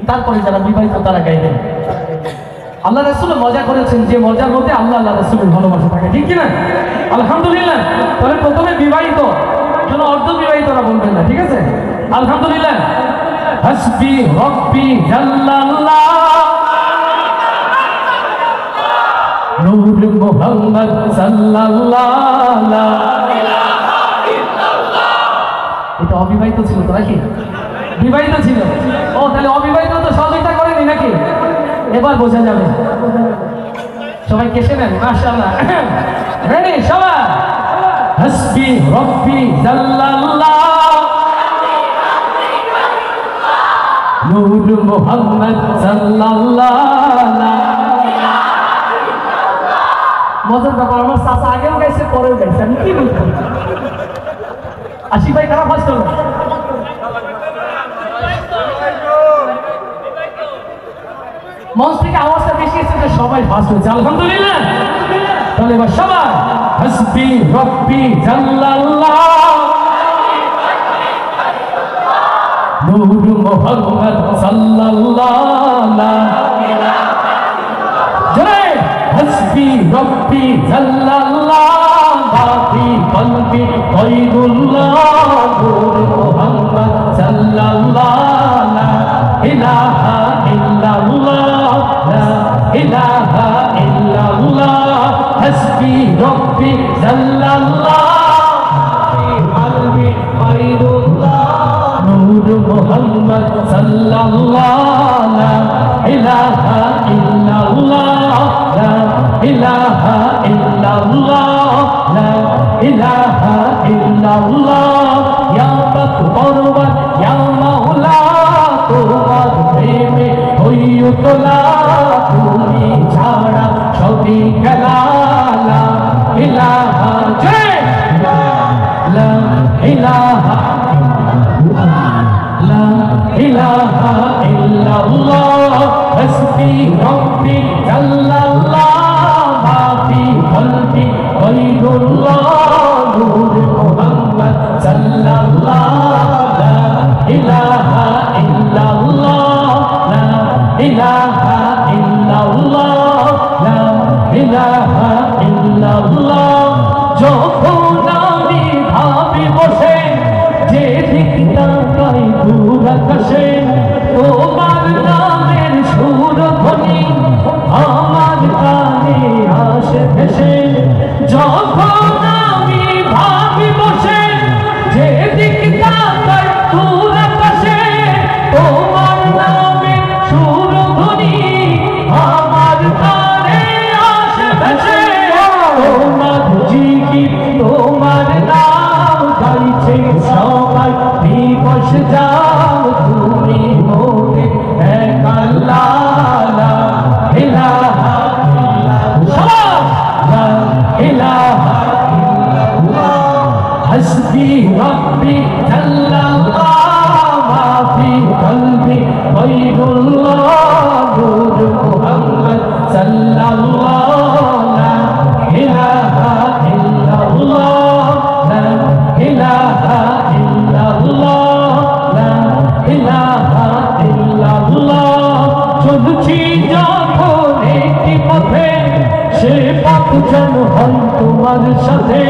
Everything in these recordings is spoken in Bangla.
তারপরে যারা বিবাহিত তারা গাইবেন। আল্লাহ রাসূল মজা করেছেন, যে মজার মধ্যে আল্লাহ রাসূলের ভালোবাসা থাকে, ঠিক কিনা? আলহামদুলিল্লাহ। তাহলে প্রথমে বিবাহিত, যেন অর্ধ বিবাহিতরা বলবেন না, ঠিক আছে? আলহামদুলিল্লাহ। হাসবি রব্বি জাল্লাল্লাহ নূর মুহাম্মদ সাল্লাল্লাহু লা ইলাহা ইল্লাল্লাহ। এটা অবিবাহিত ছিল তো নাকি? বিবাহিত ছিল। ও তাহলে অবিবাহিত তো সহযোগিতা করেনি নাকি? এবার বোঝা যাবে। সবাই কেসে নেন, মাশাআল্লাহ। রেডি সবাই? হাসবি রব্বি জাল্লাল্লাহ নূর মুহাম্মদ সাল্লাল্লাহু লা ইলাহা ইল্লাল্লাহ। মজার ব্যাপার, আমার চাচা আগেও গাইছে পরেও গাইছে, আমি কি বলবো? আশিক ভাই খারাপ ফার্স্ট হলো। মঞ্চ থেকে আওয়াজটা বেশি এসেছে, সবাই ফার্স্ট হয়েছে, আলহামদুলিল্লাহ। তাহলে এবার সবাই হাসবি রব্বি জাল্লাল্লাহ নূর মুহাম্মদ সাল্লাল্লাহু লা ইলাহা ইল্লাল্লাহ। জয় হাসবি রব্বি জাল্লাল্লাহ বাকি কলবি গায়রুল্লাহ নূর মুহাম্মদ সাল্লাল্লাহু লা ইলাহা ইল্লাল্লাহ লা ইলাহা ইল্লাল্লাহ হাসবি রব্বি জাল্লাল্লাহ বাকি কলবি গায়রুল্লাহ নূর মুহাম্মদ সাল্লাল্লাহু লা ইলাহা ইল্লাল্লাহ লা ইলাহা ইল্লাল্লাহ লা ইলাহা ইল্লাল্লাহ। ইয়া পাকবরওয়ার ইয়া মাওলা তোমার প্রেমে হইও তোলা, তুমি ছাড়া সবই খেলা। লা ইলাহা লা ইলাহা লা ইলাহা ইল্লাল্লাহ হাসবি রব্বি জাল্লাল্লাহ মাফি কলবি গায়রুল্লাহ নূর মুহাম্মদ সাল্লাল্লাহু লা ইলাহা ইল্লাল্লাহ লা ইলাহা ইল্লাল্লাহ লা ইলাহা ইল্লাল্লাহ। যখন আমি ভাবি বসে যেদিক তাকাই দূর আকাশে তোমার নামের সুর ধ্বনি আমার কানে আসে ভেসে। যখন আমি ভাবি বসে যেদিক তাকাই দূর আকাশে তোমার নামের সুর ধ্বনি আমার কানে আসে ভেসে। তোমার জিকির তোমার নাম গাইছে সবাই দিবস যাও তুমি মোরে এক আল্লাহ লা ইলাহা ইল্লাল্লাহ লা ইলাহা ইল্লাল্লাহ হাসবি রব্বি জাল্লাল্লাহ মাফি কলবি গায়রুল্লাহ নূর মুহাম্মদ সাল্লাল্লাহু লা ইলাহা ইল্লাল্লাহ লা ইলাহা ইল্লাল্লাহ লা ইলাহা ইল্লাল্লাহ। চলছি যখন একটি পথে সে পথ যেন হয় তোমার সাথে,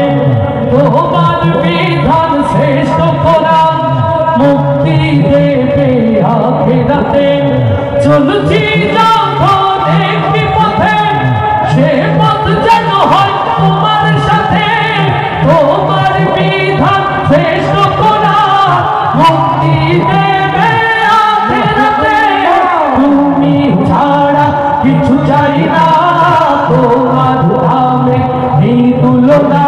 তোমার বিধান শ্রেষ্ঠ কোরআন মুক্তি দেবে আখিরাতে। চলছি যখন একটি পথে সে পথ যেন হয় তোমার সাথে, তোমার বিধান শ্রেষ্ঠ কোরআন মুক্তি দেবে আখিরাতে। তুমি ছাড়া কিছু চাই না, তোমার নামে নেই তুলনা।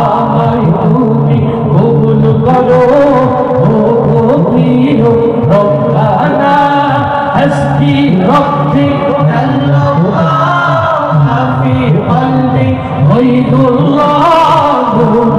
আমায় তুমি কবুল করো ও প্রিয় রব্বানা হাসবি রব্বি জাল্লাল্লাহ মাফি কলবি গায়রুল্লাহ নূর